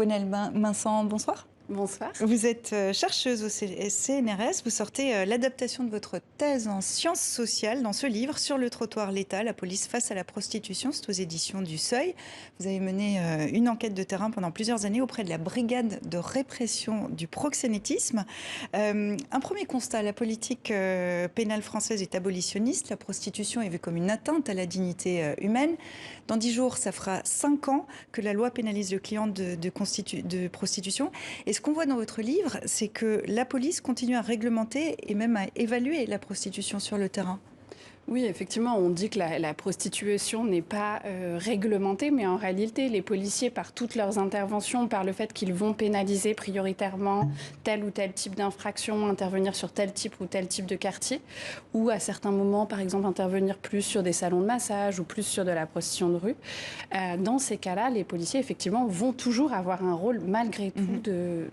Gwenaëlle Minsan, bonsoir. Bonsoir. Vous êtes chercheuse au CNRS. Vous sortez l'adaptation de votre thèse en sciences sociales dans ce livre sur le trottoir l'État, la police face à la prostitution. C'est aux éditions du Seuil. Vous avez mené une enquête de terrain pendant plusieurs années auprès de la brigade de répression du proxénétisme. Un premier constat, la politique pénale française est abolitionniste. La prostitution est vue comme une atteinte à la dignité humaine. Dans 10 jours, ça fera 5 ans que la loi pénalise le client de prostitution. Et ce qu'on voit dans votre livre, c'est que la police continue à réglementer et même à évaluer la prostitution sur le terrain. Oui, effectivement, on dit que la prostitution n'est pas réglementée, mais en réalité, les policiers, par toutes leurs interventions, par le fait qu'ils vont pénaliser prioritairement tel ou tel type d'infraction, intervenir sur tel type ou tel type de quartier, ou à certains moments, par exemple, intervenir plus sur des salons de massage ou plus sur de la prostitution de rue. Dans ces cas-là, les policiers, effectivement, vont toujours avoir un rôle, malgré tout, de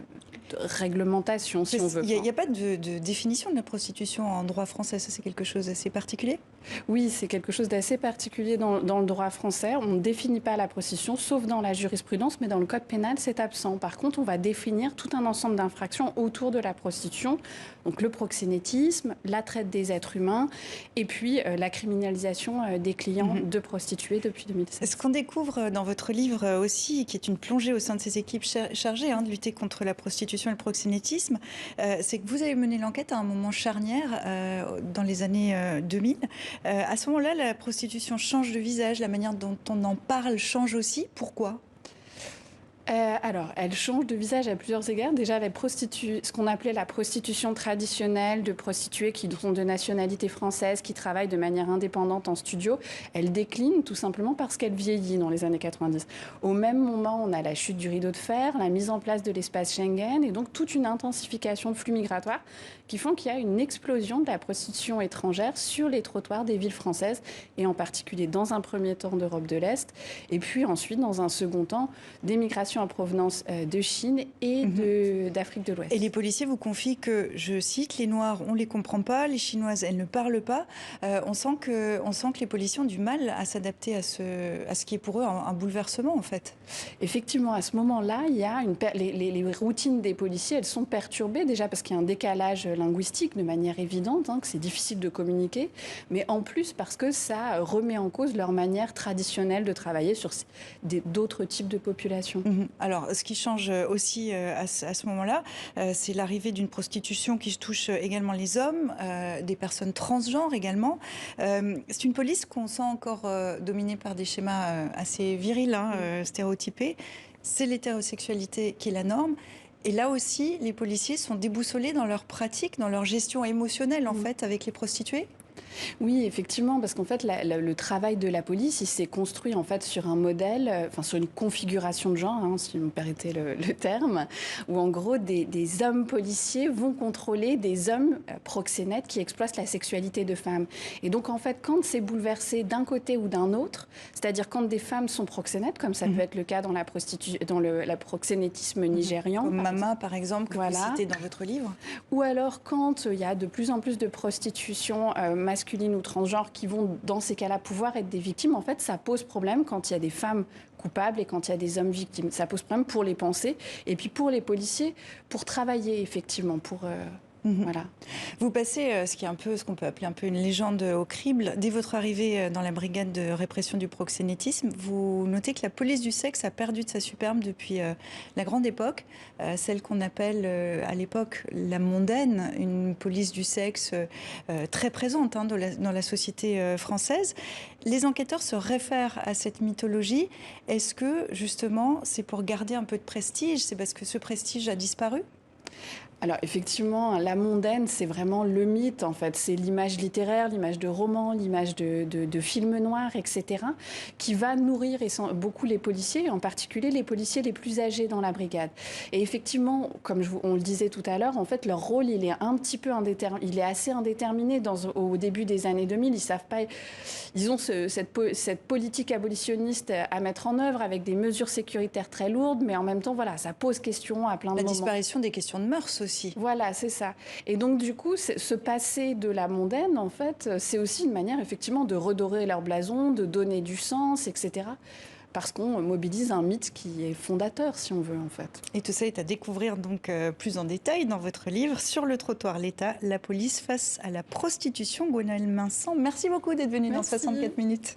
réglementation, si on veut. Il n'y a pas de définition de la prostitution en droit français, ça c'est quelque chose d'assez particulier? Oui, c'est quelque chose d'assez particulier dans le droit français. On ne définit pas la prostitution, sauf dans la jurisprudence, mais dans le code pénal, c'est absent. Par contre, on va définir tout un ensemble d'infractions autour de la prostitution, donc le proxénétisme, la traite des êtres humains, et puis la criminalisation des clients de prostituées depuis 2016. Ce qu'on découvre dans votre livre aussi, qui est une plongée au sein de ces équipes chargées de lutter contre la prostitution et le proxénétisme, c'est que vous avez mené l'enquête à un moment charnière dans les années 2000. À ce moment-là, la prostitution change de visage, la manière dont on en parle change aussi. Pourquoi ? Alors, elle change de visage à plusieurs égards. Déjà, ce qu'on appelait la prostitution traditionnelle, de prostituées qui sont de nationalité française, qui travaillent de manière indépendante en studio, elle décline tout simplement parce qu'elle vieillit dans les années 90. Au même moment, on a la chute du rideau de fer, la mise en place de l'espace Schengen et donc toute une intensification de flux migratoires qui font qu'il y a une explosion de la prostitution étrangère sur les trottoirs des villes françaises et en particulier dans un premier temps d'Europe de l'Est et puis ensuite, dans un second temps, des migrations en provenance de Chine et d'Afrique de l'Ouest. Et les policiers vous confient que, je cite, les Noirs, on ne les comprend pas, les Chinoises, elles ne parlent pas. On sent que les policiers ont du mal à s'adapter à ce qui est pour eux un bouleversement, en fait. Effectivement, à ce moment-là, il y a les routines des policiers, elles sont perturbées, déjà parce qu'il y a un décalage linguistique de manière évidente, que c'est difficile de communiquer, mais en plus parce que ça remet en cause leur manière traditionnelle de travailler sur d'autres types de populations. Alors, ce qui change aussi à ce moment-là, c'est l'arrivée d'une prostitution qui touche également les hommes, des personnes transgenres également. C'est une police qu'on sent encore dominée par des schémas assez virils, stéréotypés. C'est l'hétérosexualité qui est la norme. Et là aussi, les policiers sont déboussolés dans leur pratique, dans leur gestion émotionnelle, en fait, avec les prostituées. Oui, effectivement, parce qu'en fait, le travail de la police, il s'est construit en fait sur un modèle, sur une configuration de genre, si vous me permettez le terme, où en gros, des hommes policiers vont contrôler des hommes proxénètes qui exploitent la sexualité de femmes. Et donc, en fait, quand c'est bouleversé d'un côté ou d'un autre, c'est-à-dire quand des femmes sont proxénètes, comme ça peut être le cas dans la proxénétisme nigérian. Comme Mama, par exemple, que vous citez dans votre livre. Ou alors quand il y a de plus en plus de prostitution masculine ou transgenres qui vont, dans ces cas-là, pouvoir être des victimes, en fait, ça pose problème quand il y a des femmes coupables et quand il y a des hommes victimes. Ça pose problème pour les pensées et puis pour les policiers, pour travailler, effectivement, pour... Voilà. Vous passez ce qu'on peut appeler un peu une légende au crible. Dès votre arrivée dans la brigade de répression du proxénétisme, vous notez que la police du sexe a perdu de sa superbe depuis la grande époque, celle qu'on appelle à l'époque la mondaine, une police du sexe très présente dans la société française. Les enquêteurs se réfèrent à cette mythologie. Est-ce que justement c'est pour garder un peu de prestige? C'est parce que ce prestige a disparu? Alors effectivement, la mondaine, c'est vraiment le mythe en fait. C'est l'image littéraire, l'image de roman, l'image de films noirs, etc. qui va nourrir beaucoup les policiers, en particulier les policiers les plus âgés dans la brigade. Et effectivement, comme on le disait tout à l'heure, en fait, leur rôle, il est un petit peu il est assez indéterminé au début des années 2000. Ils savent pas, ils ont cette politique abolitionniste à mettre en œuvre avec des mesures sécuritaires très lourdes, mais en même temps, voilà, ça pose question à plein de moments. La disparition des questions de mœurs aussi. Voilà, c'est ça. Et donc, du coup, ce passé de la mondaine, en fait, c'est aussi une manière, effectivement, de redorer leur blason, de donner du sens, etc. parce qu'on mobilise un mythe qui est fondateur, si on veut, en fait. Et tout ça est à découvrir donc plus en détail dans votre livre Sur le trottoir, l'État, la police face à la prostitution. Gwenaëlle Minsan, merci beaucoup d'être venue dans 64 minutes.